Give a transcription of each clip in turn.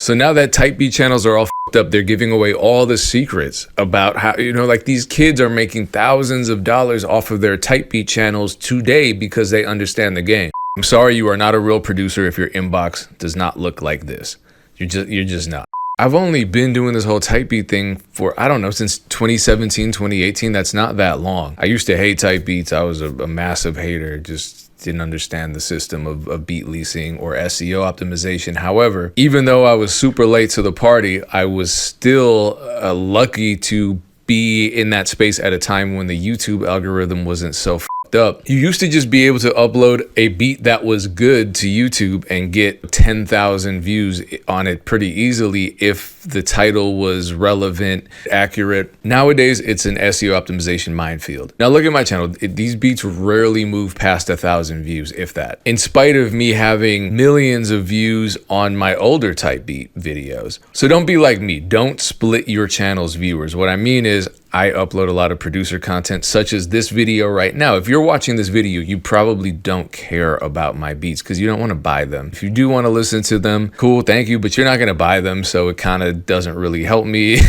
So now that type beat channels are all fucked up, they're giving away all the secrets about how, like these kids are making thousands of dollars off of their type beat channels today because they understand the game. I'm sorry, you are not a real producer if your inbox does not look like this. You're just not. I've only been doing this whole type beat thing for, I don't know, since 2017, 2018. That's not that long. I used to hate type beats. I was a massive hater, just didn't understand the system of beat leasing or SEO optimization. However, even though I was super late to the party, I was still lucky to be in that space at a time when the YouTube algorithm wasn't so up. You used to just be able to upload a beat that was good to YouTube and get 10,000 views on it pretty easily if the title was relevant, accurate. Nowadays, it's an SEO optimization minefield. Now look at my channel. These beats rarely move past 1,000 views, if that. In spite of me having millions of views on my older type beat videos. So don't be like me. Don't split your channel's viewers. What I mean is, I upload a lot of producer content, such as this video right now. If you're watching this video, you probably don't care about my beats because you don't want to buy them. If you do want to listen to them, cool, thank you, but you're not going to buy them, so it kind of doesn't really help me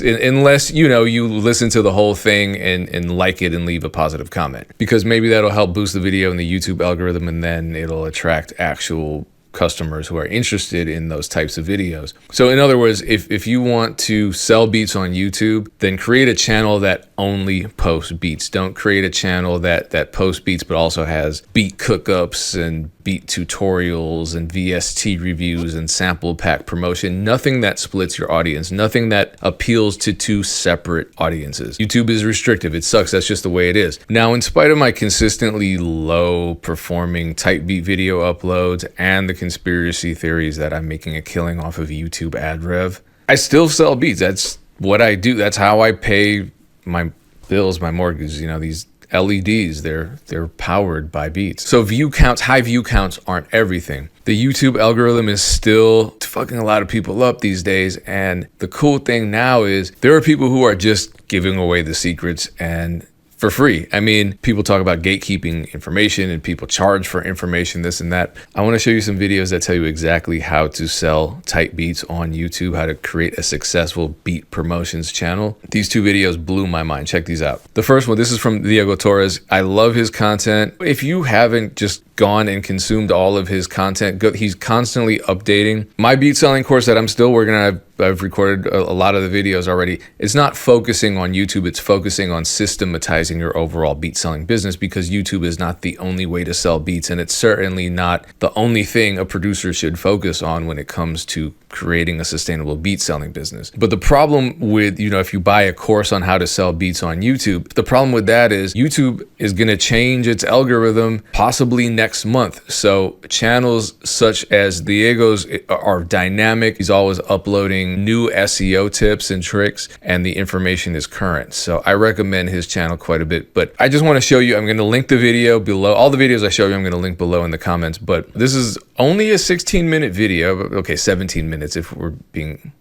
unless, you listen to the whole thing and like it and leave a positive comment, because maybe that'll help boost the video in the YouTube algorithm, and then it'll attract actual customers who are interested in those types of videos. So in other words, if you want to sell beats on YouTube, then create a channel that only posts beats. Don't create a channel that posts beats but also has beat cookups and beat tutorials and VST reviews and sample pack promotion. Nothing that splits your audience, nothing that appeals to two separate audiences. YouTube is restrictive. It sucks. That's just the way it is. Now, in spite of my consistently low performing type beat video uploads and the conspiracy theories that I'm making a killing off of YouTube ad rev, I still sell beats. That's what I do. That's how I pay my bills, my mortgage. These LEDs, they're powered by beats. So view counts, high view counts aren't everything. The YouTube algorithm is still fucking a lot of people up these days. And the cool thing now is there are people who are just giving away the secrets and for free. I mean, people talk about gatekeeping information and people charge for information, this and that. I want to show you some videos that tell you exactly how to sell type beats on YouTube, how to create a successful beat promotions channel. These two videos blew my mind. Check these out. The first one, this is from Diego Torres. I love his content. If you haven't just gone and consumed all of his content, he's constantly updating. My beat selling course that I'm still working on, I've recorded a lot of the videos already. It's not focusing on YouTube, it's focusing on systematizing your overall beat selling business, because YouTube is not the only way to sell beats, and it's certainly not the only thing a producer should focus on when it comes to creating a sustainable beat selling business. But the problem with, if you buy a course on how to sell beats on YouTube, the problem with that is YouTube is going to change its algorithm possibly next month. So channels such as Diego's are dynamic. He's always uploading new SEO tips and tricks, and the information is current. So I recommend his channel quite a bit. But I just want to show you, I'm going to link the video below. All the videos I show you, I'm going to link below in the comments. But this is only a 16-minute video. Okay, 17 minutes if we're being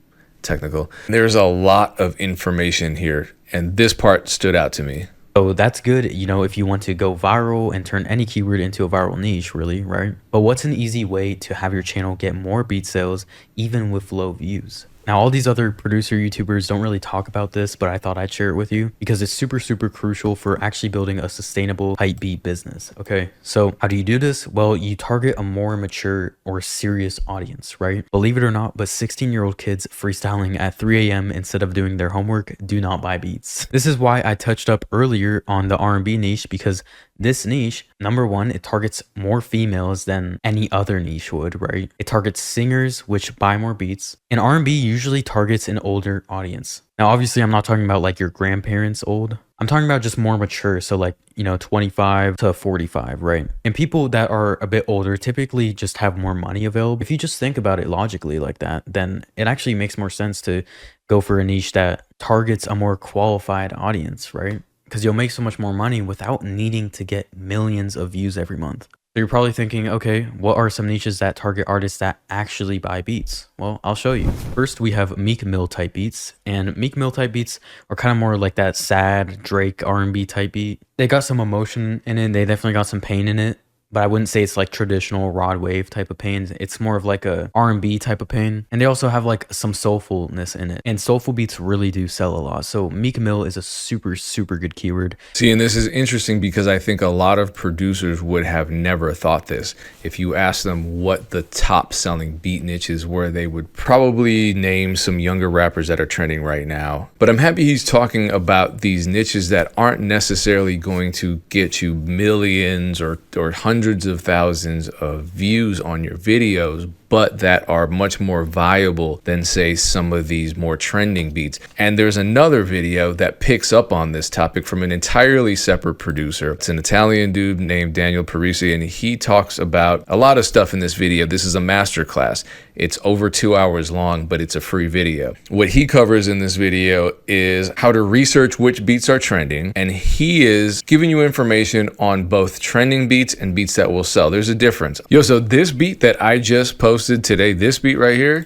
technical. There's a lot of information here, and this part stood out to me. So that's good, if you want to go viral and turn any keyword into a viral niche, really, right? But what's an easy way to have your channel get more beat sales even with low views? Now, all these other producer YouTubers don't really talk about this, but I thought I'd share it with you because it's super, super crucial for actually building a sustainable hype beat business. Okay, so how do you do this? Well, you target a more mature or serious audience, right? Believe it or not, but 16-year-old kids freestyling at 3 a.m. instead of doing their homework do not buy beats. This is why I touched up earlier on the R&B niche, because this niche, number one, it targets more females than any other niche would, right? It targets singers, which buy more beats. And R&B usually targets an older audience. Now, obviously, I'm not talking about like your grandparents old. I'm talking about just more mature. So like, 25 to 45, right? And people that are a bit older typically just have more money available. If you just think about it logically like that, then it actually makes more sense to go for a niche that targets a more qualified audience, right? Because you'll make so much more money without needing to get millions of views every month. So you're probably thinking, okay, what are some niches that target artists that actually buy beats? Well, I'll show you. First, we have Meek Mill type beats, and Meek Mill type beats are kind of more like that sad Drake R&B type beat. They got some emotion in it. They definitely got some pain in it, but I wouldn't say it's like traditional rod wave type of pain. It's more of like a R&B type of pain. And they also have like some soulfulness in it. And soulful beats really do sell a lot. So Meek Mill is a super, super good keyword. See, and this is interesting because I think a lot of producers would have never thought this. If you ask them what the top selling beat niches were, they would probably name some younger rappers that are trending right now. But I'm happy he's talking about these niches that aren't necessarily going to get you millions or hundreds of thousands of views on your videos, but that are much more viable than, say, some of these more trending beats. And there's another video that picks up on this topic from an entirely separate producer. It's an Italian dude named Daniel Parisi, and he talks about a lot of stuff in this video. This is a masterclass. It's over 2 hours long, but it's a free video. What he covers in this video is how to research which beats are trending, and he is giving you information on both trending beats and beats that will sell. There's a difference. Yo, so this beat that I just posted today, this beat right here,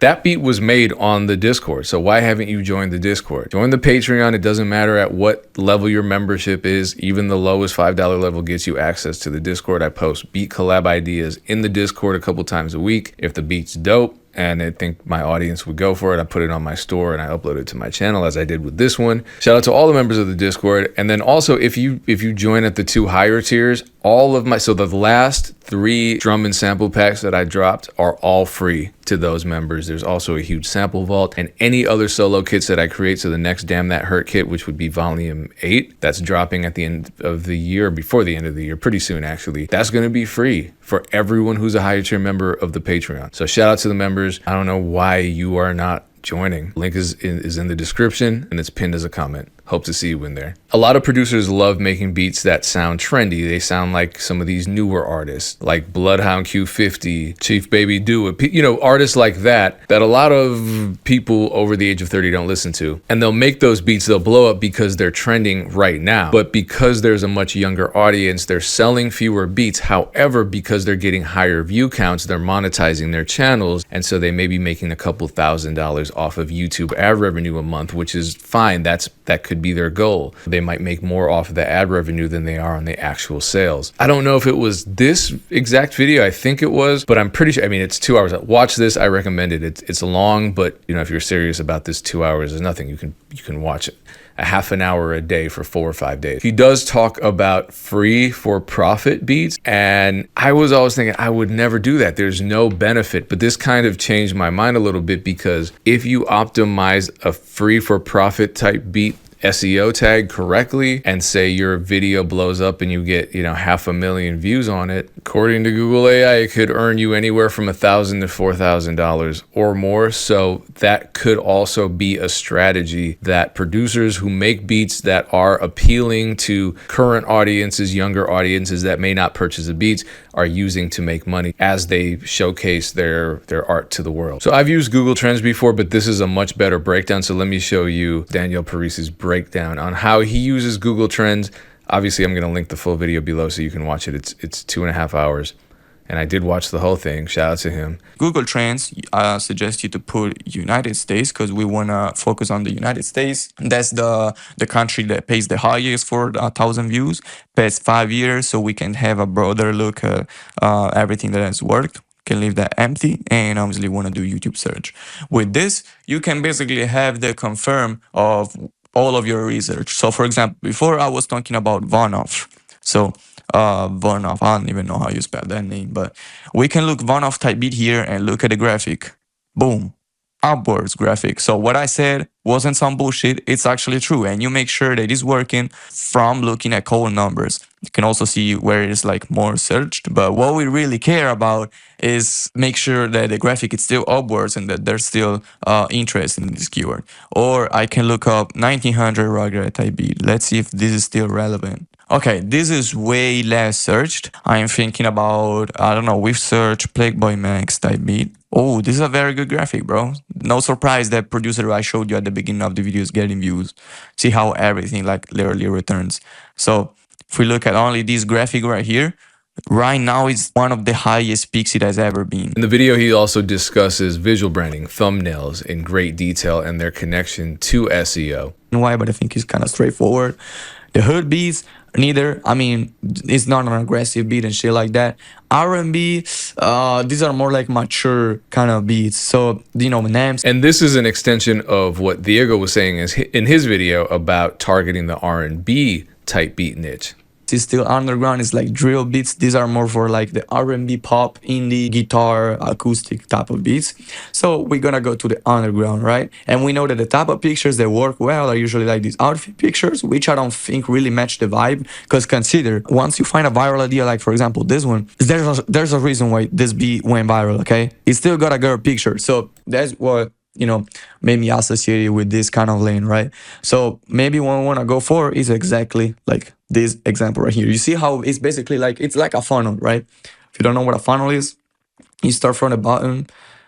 that beat was made on the Discord. So why haven't you joined the Discord? Join the Patreon. It doesn't matter at what level your membership is. Even the lowest $5 level gets you access to the Discord. I post beat collab ideas in the Discord a couple times a week. If the beat's dope and I think my audience would go for it, I put it on my store and I upload it to my channel, as I did with this one. Shout out to all the members of the Discord. And then also, if you join at the 2 higher tiers, all of my, so the last 3 drum and sample packs that I dropped are all free to those members. There's also a huge sample vault and any other solo kits that I create. So the next Damn That Hurt kit, which would be volume 8, that's dropping at the end of the year, before the end of the year, pretty soon actually. That's going to be free for everyone who's a higher tier member of the Patreon. So shout out to the members. I don't know why you are not joining. Link is in the description and it's pinned as a comment. Hope to see you in there. A lot of producers love making beats that sound trendy. They sound like some of these newer artists like Bloodhound Q50, Chief Baby Do It, you know, artists like that a lot of people over the age of 30 don't listen to. And they'll make those beats, they'll blow up because they're trending right now. But because there's a much younger audience, they're selling fewer beats. However, because they're getting higher view counts, they're monetizing their channels. And so they may be making a couple $1,000s off of YouTube ad revenue a month, which is fine. That could be their goal. They might make more off of the ad revenue than they are on the actual sales. I don't know if it was this exact video. I think it was, but I'm pretty sure. I mean, it's 2 hours. Watch this. I recommend it. It's long, but you know, if you're serious about this, 2 hours is nothing. You can watch it a half an hour a day for 4 or 5 days. He does talk about free for profit beats. And I was always thinking I would never do that. There's no benefit, but this kind of changed my mind a little bit, because if you optimize a free for profit type beat SEO tag correctly and say your video blows up and you get, 500,000 views on it, according to Google AI, it could earn you anywhere from $1,000 to $4,000 or more. So that could also be a strategy that producers who make beats that are appealing to current audiences, younger audiences that may not purchase the beats, are using to make money as they showcase their art to the world. So I've used Google Trends before, but this is a much better breakdown. So let me show you Daniel Parisi's breakdown on how he uses Google Trends. Obviously, I'm going to link the full video below so you can watch it. It's 2.5 hours. And I did watch the whole thing. Shout out to him. Google Trends, I suggest you to put United States, because we want to focus on the United States. That's the country that pays the highest for 1,000 views past 5 years, so we can have a broader look at everything that has worked. Can leave that empty, and obviously want to do YouTube search. With this, you can basically have the confirm of all of your research. So for example, before I was talking about Vonoff. So Vonoff, I don't even know how you spell that name, but we can look Vonoff type beat here and look at the graphic. Boom, upwards graphic. So what I said wasn't some bullshit, it's actually true, and you make sure that it's working from looking at cold numbers. You can also see where it's like more searched, but what we really care about is make sure that the graphic is still upwards and that there's still interest in this keyword. Or I can look up 1900 Rugrat type beat. Let's see if this is still relevant. Okay, this is way less searched. I'm thinking about, I don't know, we've searched Playboy Max type beat. Oh, this is a very good graphic, bro. No surprise that producer I showed you at the beginning of the video is getting views. See how everything like literally returns. So if we look at only this graphic right here, right now it's one of the highest peaks it has ever been. In the video, he also discusses visual branding, thumbnails in great detail and their connection to SEO. why, but I think it's kind of straightforward. The hood beats, neither. I mean, it's not an aggressive beat and shit like that. R&B, these are more like mature kind of beats. So, you know, Nam's. And this is an extension of what Diego was saying in his video about targeting the R&B type beat niche. It's still underground. It's like drill beats. These are more for like the R&B, pop, indie, guitar, acoustic type of beats. So we're gonna go to the underground, right? And we know that the type of pictures that work well are usually like these outfit pictures, which I don't think really match the vibe. Because consider, once you find a viral idea, like for example this one, there's a reason why this beat went viral. Okay, it still got a girl picture. So that's what, you know, made me associate it with this kind of lane, right? So maybe what I want to go for is exactly like this example right here. You see how it's basically like, it's like a funnel, right? If you don't know what a funnel is, you start from the bottom,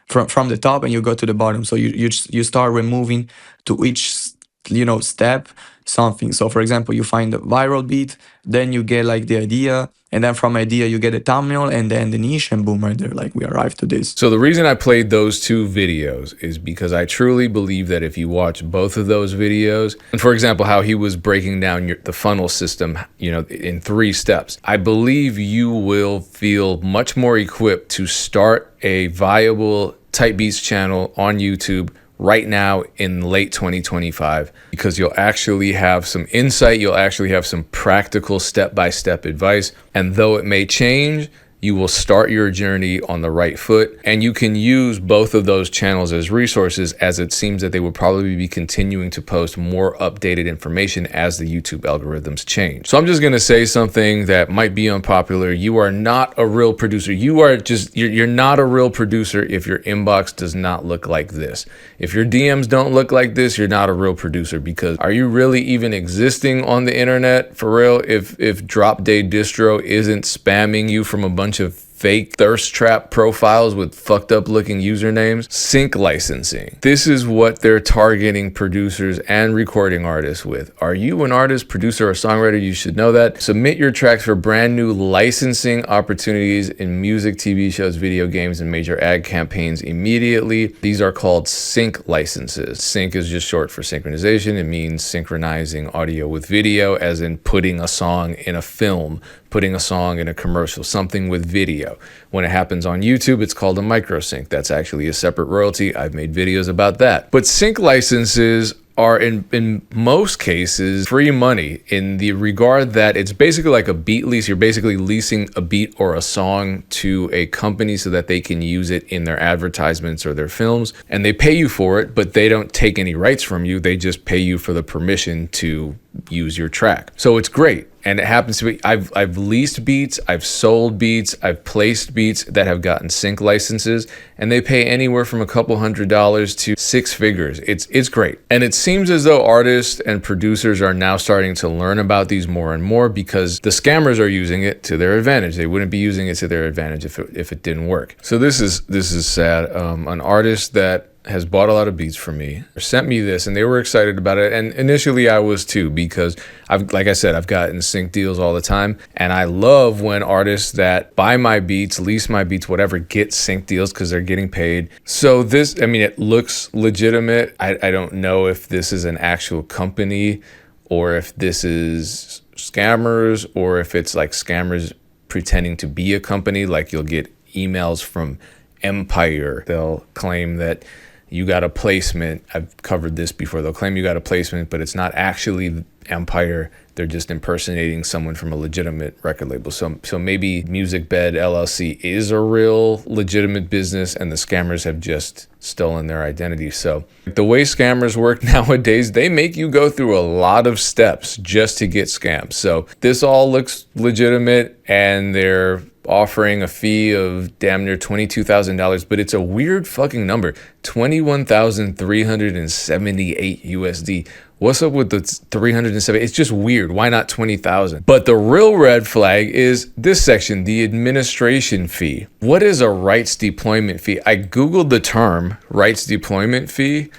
from the top, and you go to the bottom. So you start removing to each, you know, step something. So for example, you find the viral beat, then you get like the idea, and then from idea you get a thumbnail, and then the niche, and boom, right there, like we arrived to this. So the reason I played those two videos is because I truly believe that if you watch both of those videos, and for example, how he was breaking down the funnel system, you know, in 3 steps, I believe you will feel much more equipped to start a viable type beats channel on YouTube right now in late 2025, because you'll actually have some insight, you'll actually have some practical step-by-step advice, and though it may change, you will start your journey on the right foot, and you can use both of those channels as resources, as it seems that they will probably be continuing to post more updated information as the YouTube algorithms change. So I'm just gonna say something that might be unpopular. You are not a real producer. You're not a real producer if your inbox does not look like this. If your DMs don't look like this, you're not a real producer, because are you really even existing on the internet for real if Drop Day Distro isn't spamming you from a bunch of fake thirst trap profiles with fucked up looking usernames? Sync licensing. This is what they're targeting producers and recording artists with. Are you an artist, producer, or songwriter? You should know that. Submit your tracks for brand new licensing opportunities in music, TV shows, video games, and major ad campaigns immediately. These are called sync licenses. Sync is just short for synchronization. It means synchronizing audio with video, as in putting a song in a film, putting a song in a commercial, something with video. When it happens on YouTube, it's called a micro sync. That's actually a separate royalty. I've made videos about that. But sync licenses are in most cases free money, in the regard that it's basically like a beat lease. You're basically leasing a beat or a song to a company so that they can use it in their advertisements or their films, and they pay you for it, but they don't take any rights from you. They just pay you for the permission to use your track. So it's great. And it happens to be, I've leased beats, I've sold beats, I've placed beats that have gotten sync licenses, and they pay anywhere from a couple $100s to 6 figures. It's great. And it seems as though artists and producers are now starting to learn about these more and more, because the scammers are using it to their advantage. They wouldn't be using it to their advantage if it didn't work. So this is sad. An artist that has bought a lot of beats from me sent me this, and they were excited about it, and initially I was too, because like I said, I've gotten sync deals all the time, and I love when artists that buy my beats, lease my beats, whatever, get sync deals, because they're getting paid. So this, I mean, it looks legitimate. I don't know if this is an actual company, or if this is scammers, or if it's like scammers pretending to be a company. Like, you'll get emails from Empire. They'll claim that you got a placement. I've covered this before. They'll claim you got a placement, but it's not actually Empire. They're just impersonating someone from a legitimate record label. So maybe Music Bed LLC is a real legitimate business, and the scammers have just stolen their identity. So the way scammers work nowadays, they make you go through a lot of steps just to get scammed. So this all looks legitimate, and they're offering a fee of damn near $22,000, but it's a weird fucking number, 21,378 USD. What's up with the 370? It's just weird. Why not 20,000? But the real red flag is this section, the administration fee. What is a rights deployment fee? I Googled the term rights deployment fee.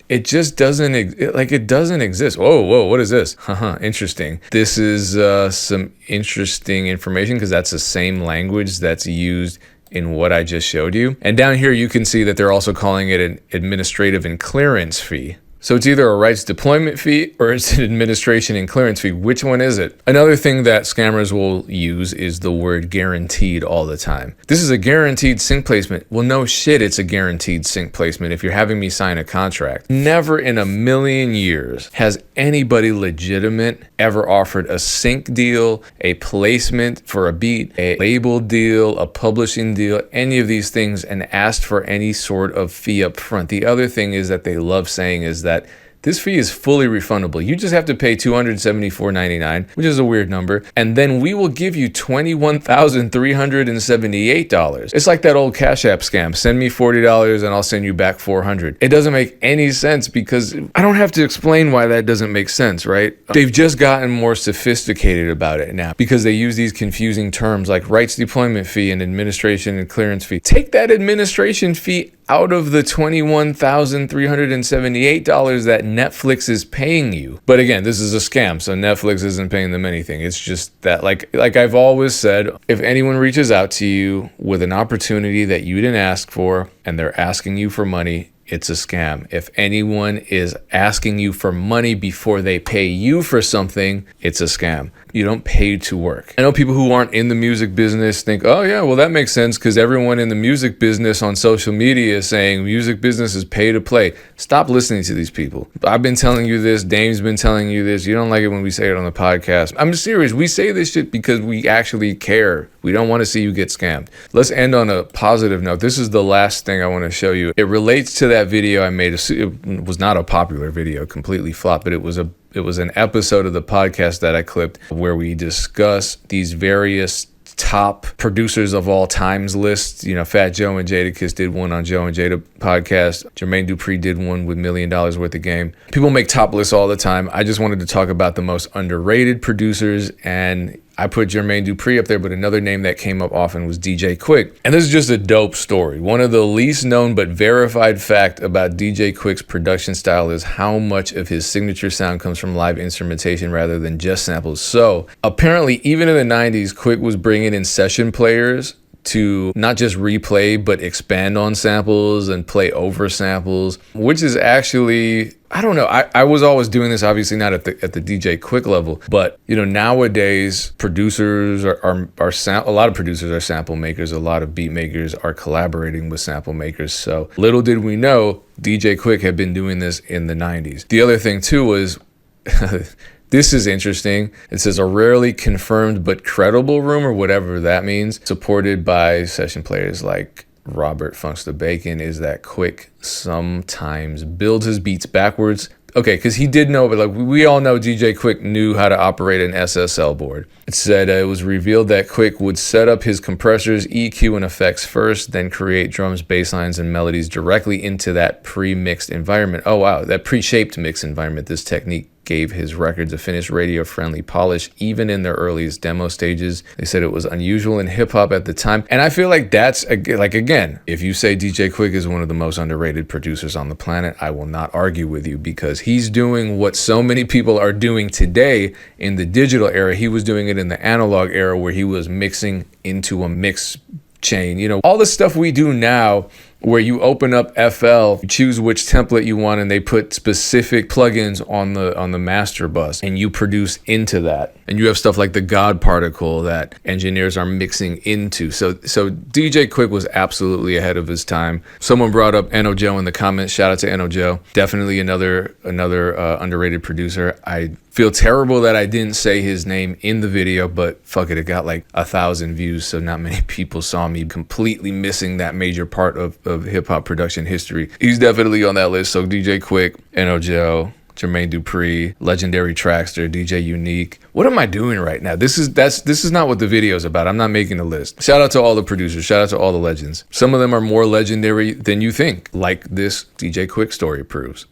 It just doesn't, it doesn't exist. Whoa, what is this? Interesting. This is some interesting information, because that's the same language that's used in what I just showed you. And down here, you can see that they're also calling it an administrative and clearance fee. So it's either a rights deployment fee or it's an administration and clearance fee. Which one is it? Another thing that scammers will use is the word guaranteed all the time. This is a guaranteed sync placement. Well, no shit, it's a guaranteed sync placement if you're having me sign a contract. Never in a million years has anybody legitimate ever offered a sync deal, a placement for a beat, a label deal, a publishing deal, any of these things, and asked for any sort of fee up front. The other thing is that they love saying is that this fee is fully refundable. You just have to pay $274.99, which is a weird number, and then we will give you $21,378. It's like that old Cash App scam. Send me $40 and I'll send you back $400. It doesn't make any sense because I don't have to explain why that doesn't make sense, right? They've just gotten more sophisticated about it now because they use these confusing terms like rights deployment fee and administration and clearance fee. Take that administration fee out of the $21,378 that Netflix is paying you. But again, this is a scam, so Netflix isn't paying them anything. It's just that, like I've always said, if anyone reaches out to you with an opportunity that you didn't ask for and they're asking you for money, it's a scam. If anyone is asking you for money before they pay you for something, it's a scam. You don't pay to work. I know people who aren't in the music business think, oh yeah, well that makes sense because everyone in the music business on social media is saying music business is pay to play. Stop listening to these people. I've been telling you this. Dame's been telling you this. You don't like it when we say it on the podcast. I'm serious. We say this shit because we actually care. We don't want to see you get scammed. Let's end on a positive note. This is the last thing I want to show you. It relates to that video I made. It was not a popular video, completely flopped, but it was an episode of the podcast that I clipped where we discuss these various top producers of all times lists. You know, Fat Joe and Jadakiss did one on Joe and Jada podcast. Jermaine Dupri did one with $1 Million worth of game. People make top lists all the time. I just wanted to talk about the most underrated producers, and I put Jermaine Dupri up there, but another name that came up often was DJ Quick. And this is just a dope story. One of the least known but verified fact about DJ Quick's production style is how much of his signature sound comes from live instrumentation rather than just samples. So apparently, even in the 90s, Quick was bringing in session players to not just replay, but expand on samples and play over samples, which is actually, I don't know. I was always doing this, obviously not at the DJ Quick level, but you know, nowadays producers are a lot of producers are sample makers. A lot of beat makers are collaborating with sample makers. So little did we know, DJ Quick had been doing this in the 90s. The other thing too was, this is interesting. It says a rarely confirmed but credible rumor, whatever that means, supported by session players like Robert Funks the Bacon, is that Quick sometimes builds his beats backwards. Okay, because he did know, but like we all know DJ Quick knew how to operate an SSL board. It said it was revealed that Quick would set up his compressors, EQ, and effects first, then create drums, bass lines, and melodies directly into that pre-mixed environment. Oh wow, that pre-shaped mix environment. This technique gave his records a finished radio-friendly polish, even in their earliest demo stages. They said it was unusual in hip-hop at the time. And I feel like that's, like, again, if you say DJ Quick is one of the most underrated producers on the planet, I will not argue with you because he's doing what so many people are doing today in the digital era. He was doing it in the analog era where he was mixing into a mix chain. You know, all the stuff we do now where you open up FL, you choose which template you want, and they put specific plugins on the master bus, and you produce into that. And you have stuff like the God particle that engineers are mixing into. So DJ Quick was absolutely ahead of his time. Someone brought up Eno Joe in the comments. Shout out to Eno Joe. Definitely another underrated producer. I feel terrible that I didn't say his name in the video, but fuck it got like 1,000 views, so not many people saw me completely missing that major part of hip-hop production history. He's definitely on that list. So DJ Quick, Eno Joe, Jermaine Dupri, legendary trackster, DJ Unique. What am I doing right now? This is not what the video is about. I'm not making a list. Shout out to all the producers. Shout out to all the legends. Some of them are more legendary than you think, like this DJ Quick story proves.